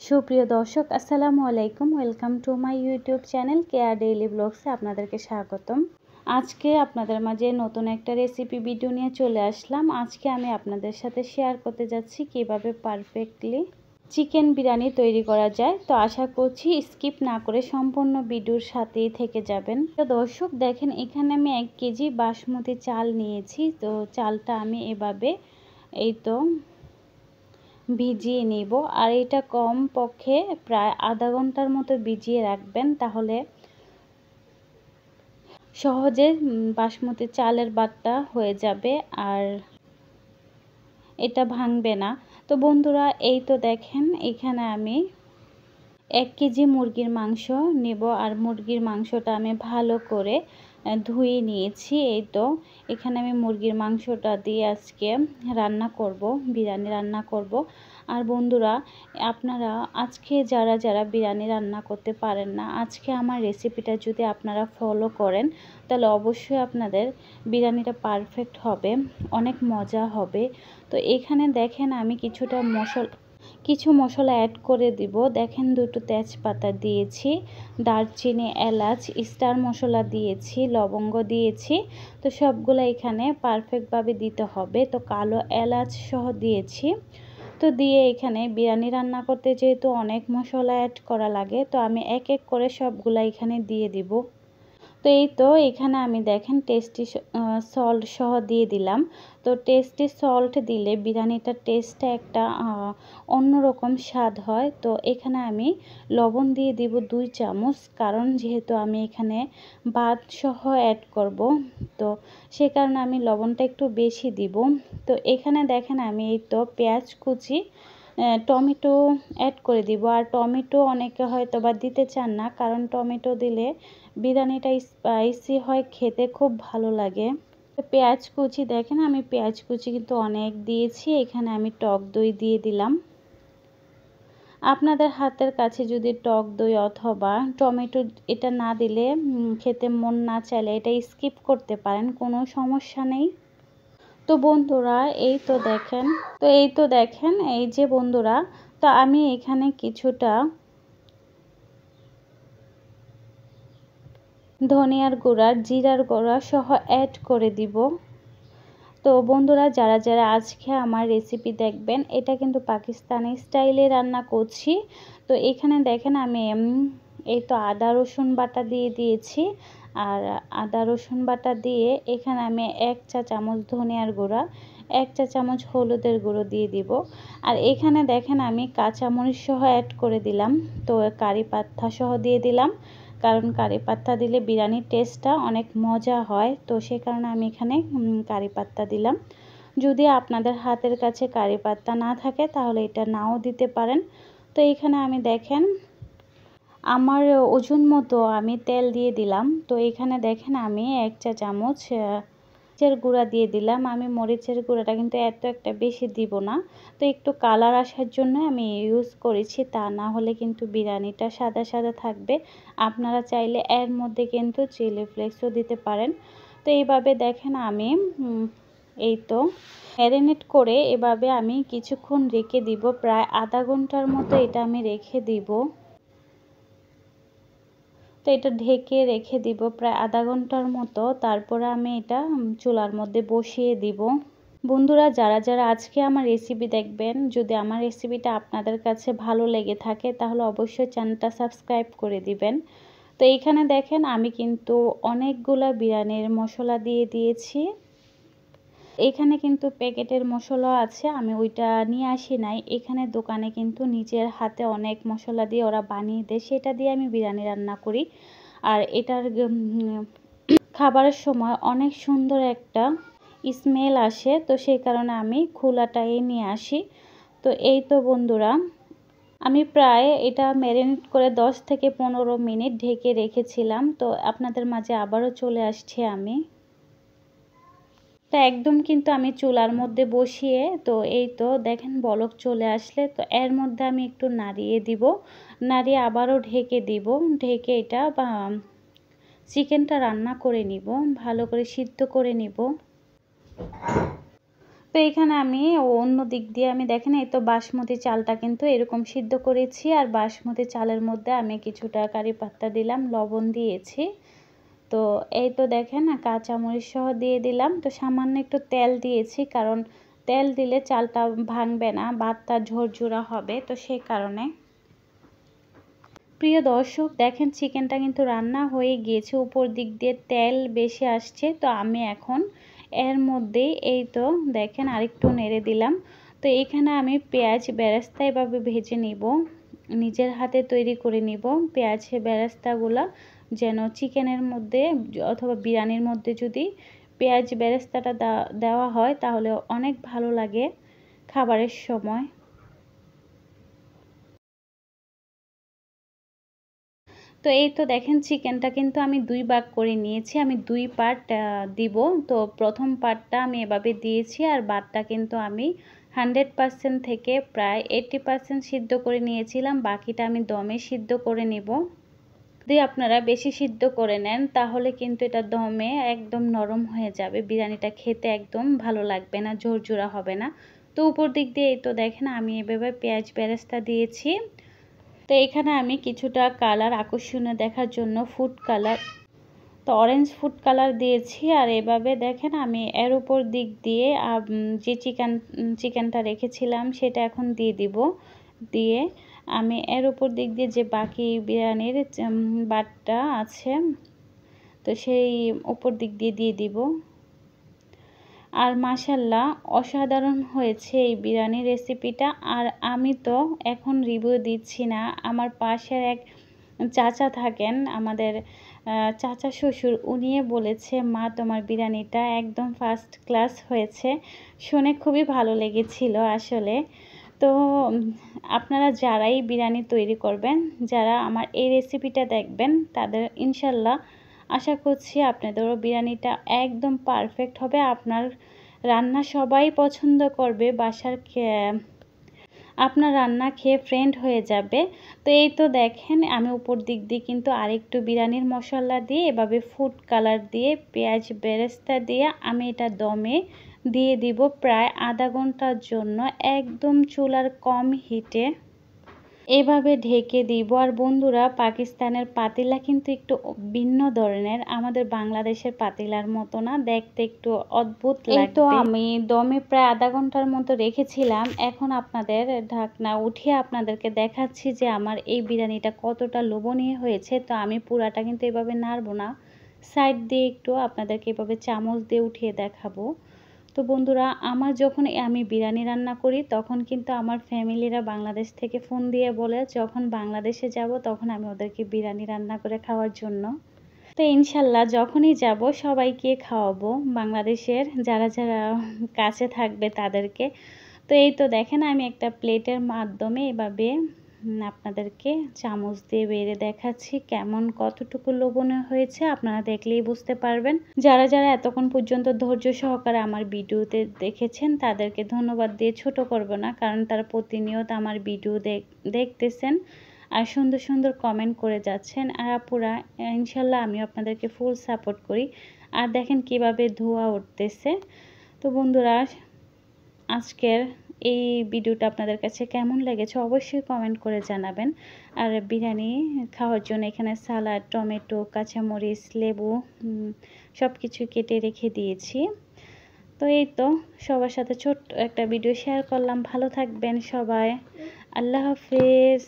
সুপ্রিয় দর্শক আসসালামু আলাইকুম, welcome to my YouTube channel Keya daily ব্লগসে আপনাদেরকে স্বাগতম। আজকে আপনাদের মাঝে নতুন একটা রেসিপি ভিডিও নিয়ে চলে আসলাম। আজকে আমি আপনাদের সাথে শেয়ার করতে যাচ্ছি কিভাবে পারফেক্টলি চিকেন বিরিয়ানি তৈরি করা যায়। তো আশা করছি স্কিপ না করে সম্পূর্ণ ভিডিওর সাথেই থেকে যাবেন। তো দর্শক দেখেন, এখানে আমি 1 কেজি বাসমতি চাল নিয়েছি। তো চালটা আমি এভাবে ভিজিয়ে নিব, আর এটা কম পক্ষে প্রায় আধা ঘন্টার মতো ভিজিয়ে রাখবেন, তাহলে সহজে বাসমতি চালের ভাতটা হয়ে যাবে আর এটা ভাঙবে না। তো বন্ধুরা, এই তো দেখেন, এখানে আমি 1 কেজি মুরগির মাংস নেব, আর মুরগির মাংসটা আমি ভালো করে ধুয়ে নিয়েছি। এই তো এখানে আমি মুরগির মাংসটা দিয়ে আজকে রান্না করব, বিরিয়ানি রান্না করব। আর বন্ধুরা, আপনারা আজকে যারা বিরিয়ানি রান্না করতে পারেন না, আজকে আমার রেসিপিটা যদি আপনারা ফলো করেন, তাহলে অবশ্যই আপনাদের বিরিয়ানিটা পারফেক্ট হবে, অনেক মজা হবে। তো এখানে দেখেন, আমি কিছু মশলা অ্যাড করে দিব। দেখেন, 2টো তেজপাতা দিয়েছি, দারচিনি, এলাচ, স্টার মশলা দিয়েছি, লবঙ্গ দিয়েছি। তো সবগুলো এখানে পারফেক্টভাবে দিতে হবে। তো কালো এলাচ সহ দিয়েছি। তো দিয়ে এখানে বিরিয়ানি রান্না করতে যেহেতু অনেক মশলা অ্যাড করা লাগে, তো আমি এক এক করে সবগুলা এখানে দিয়ে দিব। তো এই তো এখানে আমি দেখেন টেস্টি সল্ট সহ দিয়ে দিলাম। তো টেস্টি সল্ট দিলে বিরিয়ানিটার টেস্টটা একটা অন্যরকম স্বাদ হয়। তো এখানে আমি লবণ দিয়ে দিব 2 চামচ, কারণ যেহেতু আমি এখানে ভাত সহ অ্যাড করব, তো সে কারণে আমি লবণটা একটু বেশি দিব। তো এখানে দেখেন, আমি এই তো পেঁয়াজ কুচি, টমেটো অ্যাড করে দিব। আর টমেটো অনেকে হয়তো বা দিতে চান না, কারণ টমেটো দিলে বিরিয়ানিটা স্পাইসি হয়, খেতে খুব ভালো লাগে। তো পেঁয়াজ কুচি দেখেন, আমি পেঁয়াজ কুচি কিন্তু অনেক দিয়েছি। এখানে আমি টক দই দিয়ে দিলাম। আপনাদের হাতের কাছে যদি টক দই অথবা টমেটো এটা না দিলে খেতে মন না চাইলে এটা স্কিপ করতে পারেন, কোনো সমস্যা নেই। তো বন্ধুরা, এই তো দেখেন এই যে বন্ধুরা, তো আমি এখানে কিছুটা ধনিয়ার গুঁড়া, জিরার গুঁড়া সহ অ্যাড করে দিব। তো বন্ধুরা, যারা আজকে আমার রেসিপি দেখবেন, এটা কিন্তু পাকিস্তানি স্টাইলে রান্না করছি। তো এখানে দেখেন, আমি এই তো আদা রসুন বাটা দিয়ে দিয়েছি। আর আদা রসুন বাটা দিয়ে এখানে আমি 1 চা চামচ ধনিয়ার গুঁড়া, 1 চা চামচ হলুদের গুঁড়ো দিয়ে দিব। আর এখানে দেখেন, আমি কাঁচামরিচ সহ অ্যাড করে দিলাম। তো কারি পাতা সহ দিয়ে দিলাম, কারণ কারি পাতা দিলে বিরিয়ানির টেস্টটা অনেক মজা হয়। তো সে কারণে আমি এখানে কারি পাতা দিলাম। যদি আপনাদের হাতের কাছে কারি পাতা না থাকে, তাহলে এটা নাও দিতে পারেন। তো এখানে আমি দেখেন, আমার ওজন মতো আমি তেল দিয়ে দিলাম। তো এখানে দেখেন, আমি 1 চা চামচ মরিচের গুঁড়া দিয়ে দিলাম। আমি মরিচের গুঁড়াটা কিন্তু এত একটা বেশি দিব না, তো একটু কালার আসার জন্য আমি ইউজ করেছি, তা না হলে কিন্তু বিরিয়ানিটা সাদা সাদা থাকবে। আপনারা চাইলে এর মধ্যে কিন্তু চিলি ফ্লেক্সও দিতে পারেন। তো এইভাবে দেখেন, আমি এই তো ম্যারিনেট করে এভাবে আমি কিছুক্ষণ রেখে দিব, প্রায় আধা ঘন্টার মতো এটা আমি রেখে দিব। তো এটা ঢেকে রেখে দিব প্রায় আধা ঘন্টার মতো। তারপরে আমি এটা চুলার মধ্যে বসিয়ে দিব। বন্ধুরা, যারা আজকে আমার রেসিপি দেখবেন, যদি আমার রেসিপিটা আপনাদের কাছে ভালো লেগে থাকে, তাহলে অবশ্যই চ্যানেলটা সাবস্ক্রাইব করে দিবেন। তো এইখানে দেখেন, আমি কিন্তু অনেকগুলা বিরিয়ানির মশলা দিয়ে দিয়েছি। এখানে কিন্তু প্যাকেটের মশলা আছে, আমি ওইটা নিয়ে আসি নাই। এখানে দোকানে কিন্তু নিজের হাতে অনেক মশলা দিয়ে ওরা বানিয়ে দেয়, সেটা দিয়ে আমি বিরিয়ানি রান্না করি। আর এটার খাবারের সময় অনেক সুন্দর একটা স্মেল আসে, তো সেই কারণে আমি খোলাটাই নিয়ে আসি। তো এই তো বন্ধুরা, আমি প্রায় এটা ম্যারিনেট করে 10 থেকে 15 মিনিট ঢেকে রেখেছিলাম। তো আপনাদের মাঝে আবারও চলে আসছি আমি। তো একদম কিন্তু আমি চুলার মধ্যে বসিয়ে, তো এই তো দেখেন বলক চলে আসলে, তো এর মধ্যে আমি একটু নাড়িয়ে দিব, নাড়িয়ে আবারও ঢেকে দিব। ঢেকে এটা চিকেনটা রান্না করে নিব, ভালো করে সিদ্ধ করে নিব। তো এখানে আমি অন্য দিক দিয়ে আমি দেখেন এই তো বাসমতি চালটা কিন্তু এরকম সিদ্ধ করেছি, আর বাসমতি চালের মধ্যে আমি কিছুটা কারি পাত্তা দিলাম, লবণ দিয়েছি। তো এই তো দেখেন কাঁচামরিচ সহ দিয়ে দিলাম। তো সামান্য একটু তেল দিয়েছি, কারণ তেল দিলে চালটা ভাঙবে না, ভাতটা ঝরঝরা হবে, তো সেই কারণে। প্রিয় দর্শক দেখেন চিকেনটা কিন্তু রান্না হয়ে গিয়েছে, উপর দিক দিয়ে তেল বেশি আসছে। তো আমি এখন এর মধ্যেই এই তো দেখেন আরেকটু নেড়ে দিলাম। তো এখানে আমি পেঁয়াজ বেরেস্তা এভাবে ভেজে নিব, নিজের হাতে তৈরি করে নিব পেঁয়াজ বেরেস্তাগুলো, যেন চিকেনের মধ্যে অথবা বিরিয়ানির মধ্যে যদি পেঁয়াজ বেরেস্তাটা দেওয়া হয় তাহলে অনেক ভালো লাগে খাবারের সময়। তো এই তো দেখেন চিকেনটা কিন্তু আমি 2 ভাগ করে নিয়েছি, আমি 2 পার্ট দিব। তো প্রথম পার্টটা আমি এভাবে দিয়েছি, আর বাদটা কিন্তু আমি 100% থেকে প্রায় 80% সিদ্ধ করে নিয়েছিলাম, বাকিটা আমি দমে সিদ্ধ করে নেব। যদি আপনারা বেশি সিদ্ধ করে নেন তাহলে কিন্তু এটা দমে একদম নরম হয়ে যাবে, বিরিয়ানিটা খেতে একদম ভালো লাগবে না, ঝরঝরা হবে না। তো উপর দিক দিয়ে এই তো দেখেন আমি এভাবে পেঁয়াজ বেরেস্তা দিয়েছি। তো এখানে আমি কিছুটা কালার আকর্ষণীয় দেখার জন্য ফুড কালার, তো অরেঞ্জ ফুড কালার দিয়েছি। আর এভাবে দেখেন আমি এর উপর দিক দিয়ে যে চিকেনটা রেখেছিলাম সেটা এখন দিয়ে দিব। দিয়ে আমি এর উপর দিক দিয়ে যে বাকি বিরিয়ানির বাটটা আছে তো সেই উপর দিক দিয়ে দিয়ে দিব। আর মাশাল্লাহ অসাধারণ হয়েছে এই বিরিয়ানি রেসিপিটা। আর আমি তো এখন রিভিউ দিচ্ছি না, আমার পাশের এক চাচা থাকেন, আমাদের চাচা শ্বশুর, উনিয়ে বলেছে মা তোমার বিরিয়ানিটা একদম ফার্স্ট ক্লাস হয়েছে। শুনে খুবই ভালো লেগেছিল আসলে। তো আপনারা যারাই বিরিয়ানি তৈরি করবেন, যারা আমার এই রেসিপিটা দেখবেন, তাদের ইনশাল্লাহ আশা করছি আপনাদেরও বিরিয়ানিটা একদম পারফেক্ট হবে, আপনার রান্না সবাই পছন্দ করবে, আপনার রান্না খেয়ে ফ্রেন্ড হয়ে যাবে। তো এই তো দেখেন আমি উপর দিক দিয়ে কিন্তু আরেকটু বিরিয়ানির মশলা দিয়ে এভাবে ফুড কালার দিয়ে পেঁয়াজ বেরেস্তা দিয়ে আমি এটা দমে দিয়ে দিব প্রায় আধা ঘন্টার জন্য, একদম চুলার কম হিটে এভাবে ঢেকে দিব। আর বন্ধুরা পাকিস্তানের পাতিলা কিন্তু একটু ভিন্ন ধরনের, আমাদের বাংলাদেশের পাতিলার মতো না, দেখতে একটু অদ্ভুত লাগবে। এই তো আমি দমে প্রায় আধা ঘন্টার মতো রেখেছিলাম, এখন আপনাদের ঢাকনা উঠিয়ে আপনাদেরকে দেখাচ্ছি যে আমার এই বিরিয়ানিটা কতটা লোভনীয় হয়েছে। তো আমি পুরাটা কিন্তু এভাবে নাড়বো না, সাইড দিয়ে একটু আপনাদেরকে এভাবে চামচ দিয়ে উঠিয়ে দেখাবো। তো বন্ধুরা আমার যখন আমি বিরিয়ানি রান্না করি তখন কিন্তু আমার ফ্যামিলিরা বাংলাদেশ থেকে ফোন দিয়ে বলে যখন বাংলাদেশে যাব তখন আমি ওদেরকে বিরিয়ানি রান্না করে খাওয়ার জন্য। তো ইনশাল্লাহ যখনই যাব সবাইকে খাওয়াবো, বাংলাদেশের যারা যারা কাছে থাকবে তাদেরকে। তো এই তো দেখেন আমি একটা প্লেটের মাধ্যমে এভাবে আপনাদেরকে চামচ দিয়ে বেড়ে দেখাচ্ছি কেমন কতটুকু লোভনীয় হয়েছে, আপনারা দেখলেই বুঝতে পারবেন। যারা যারা এতক্ষণ পর্যন্ত ধৈর্য সহকারে আমার ভিডিওতে দেখেছেন তাদেরকে ধন্যবাদ দিয়ে ছোট করব না, কারণ তারা প্রতিনিয়ত আমার ভিডিও দেখতেছেন আর সুন্দর সুন্দর কমেন্ট করে যাচ্ছেন। আর আপুরা ইনশাল্লাহ আমি আপনাদেরকে ফুল সাপোর্ট করি। আর দেখেন কিভাবে ধোঁয়া উঠতেছে। তো বন্ধুরা আজকের এই ভিডিওটা আপনাদের কাছে কেমন লেগেছে অবশ্যই কমেন্ট করে জানাবেন। আর বিরিয়ানি খাওয়ার জন্য এখানে সালাদ, টমেটো, কাঁচামরিচ, লেবু সব কিছু কেটে রেখে দিয়েছি। তো এই তো সবার সাথে ছোট্ট একটা ভিডিও শেয়ার করলাম। ভালো থাকবেন সবাই, আল্লাহ হাফেজ।